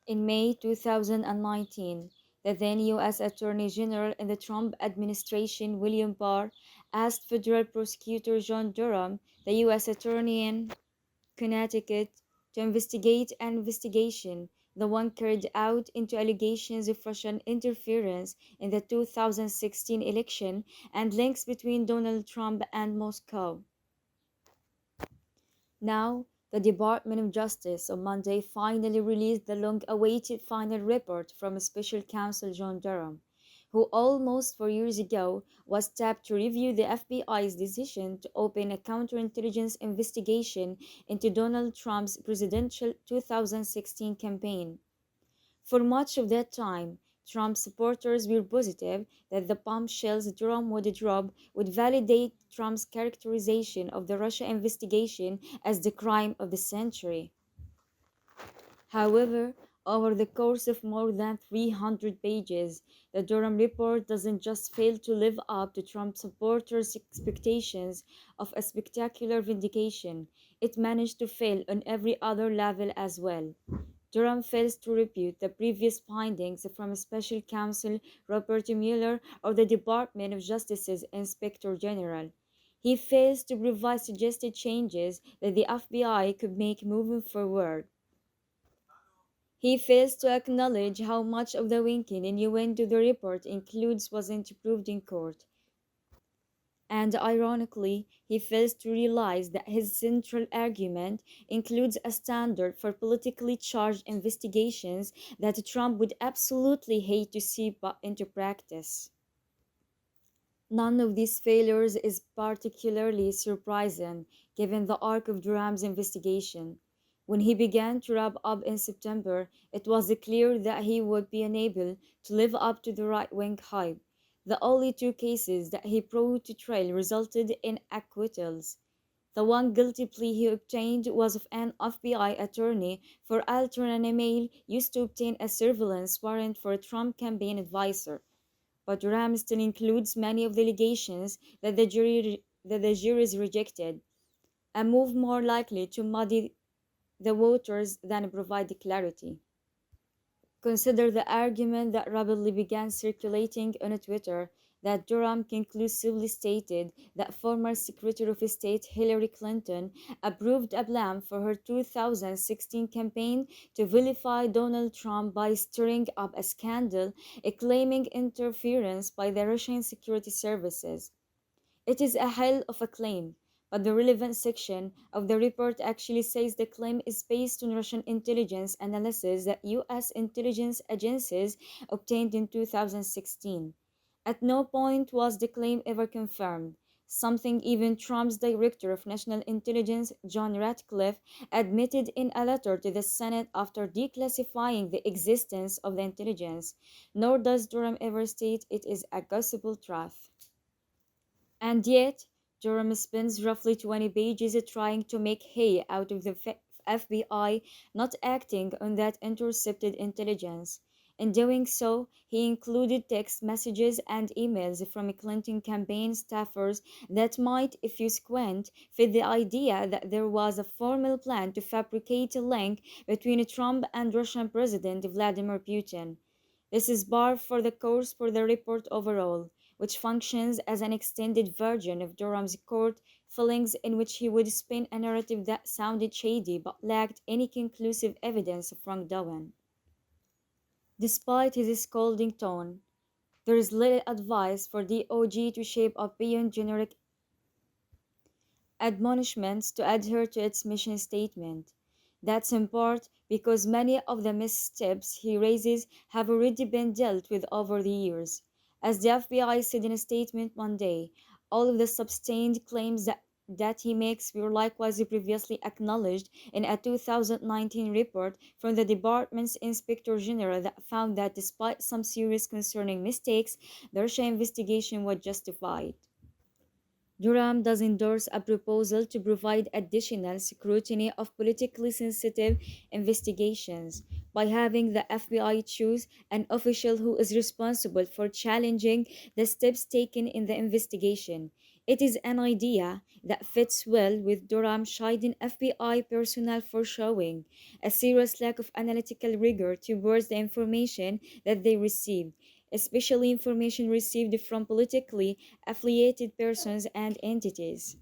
In May 2019, the then U.S. Attorney General in the Trump administration, William Barr, asked federal prosecutor John Durham, the U.S. Attorney in Connecticut, to investigate an investigation, the one carried out into allegations of Russian interference in the 2016 election and links between Donald Trump and Moscow. Now, the Department of Justice on Monday finally released the long awaited final report from Special Counsel John Durham, who almost 4 years ago was tapped to review the FBI's decision to open a counterintelligence investigation into Donald Trump's presidential 2016 campaign. For much of that time, Trump supporters were positive that the bombshells Durham would drop would validate Trump's characterization of the Russia investigation as the crime of the century. However, over the course of more than 300 pages, the Durham report doesn't just fail to live up to Trump supporters' expectations of a spectacular vindication, it managed to fail on every other level as well. Durham fails to refute the previous findings from Special Counsel Robert Mueller or the Department of Justice's Inspector General. He fails to provide suggested changes that the FBI could make moving forward. He fails to acknowledge how much of the winking innuendo the report includes wasn't proved in court. And ironically, he fails to realize that his central argument includes a standard for politically charged investigations that Trump would absolutely hate to see put into practice. None of these failures is particularly surprising given the arc of Durham's investigation. When he began to wrap up in September, it was clear that he would be unable to live up to the right wing hype. The only two cases that he brought to trial resulted in acquittals. The one guilty plea he obtained was of an FBI attorney for altering an email used to obtain a surveillance warrant for a Trump campaign advisor. But Durham still includes many of the allegations that the juries rejected, a move more likely to muddy the waters than provide clarity. Consider the argument that rapidly began circulating on Twitter that Durham conclusively stated that former Secretary of State Hillary Clinton approved a plan for her 2016 campaign to vilify Donald Trump by stirring up a scandal, claiming interference by the Russian security services. It is a hell of a claim, but the relevant section of the report actually says the claim is based on Russian intelligence analysis that US intelligence agencies obtained in 2016. At no point was the claim ever confirmed, something even Trump's Director of National Intelligence, John Ratcliffe, admitted in a letter to the Senate after declassifying the existence of the intelligence, nor does Durham ever state it is a gospel truth. And yet, Durham spends roughly 20 pages trying to make hay out of the FBI not acting on that intercepted intelligence. In doing so, he included text messages and emails from Clinton campaign staffers that might, if you squint, fit the idea that there was a formal plan to fabricate a link between Trump and Russian President Vladimir Putin. This is par for the course for the report overall, which functions as an extended version of Durham's court fillings in which he would spin a narrative that sounded shady but lacked any conclusive evidence of wrongdoing. Despite his scolding tone, there is little advice for DOJ to shape up beyond generic admonishments to adhere to its mission statement. That's in part because many of the missteps he raises have already been dealt with over the years. As the FBI said in a statement Monday, all of the sustained claims that he makes were likewise previously acknowledged in a 2019 report from the department's inspector general that found that despite some serious concerning mistakes, the Russia investigation was justified. Durham does endorse a proposal to provide additional scrutiny of politically sensitive investigations by having the FBI choose an official who is responsible for challenging the steps taken in the investigation. It is an idea that fits well with Durham chiding FBI personnel for showing a serious lack of analytical rigor towards the information that they received, especially information received from politically affiliated persons and entities.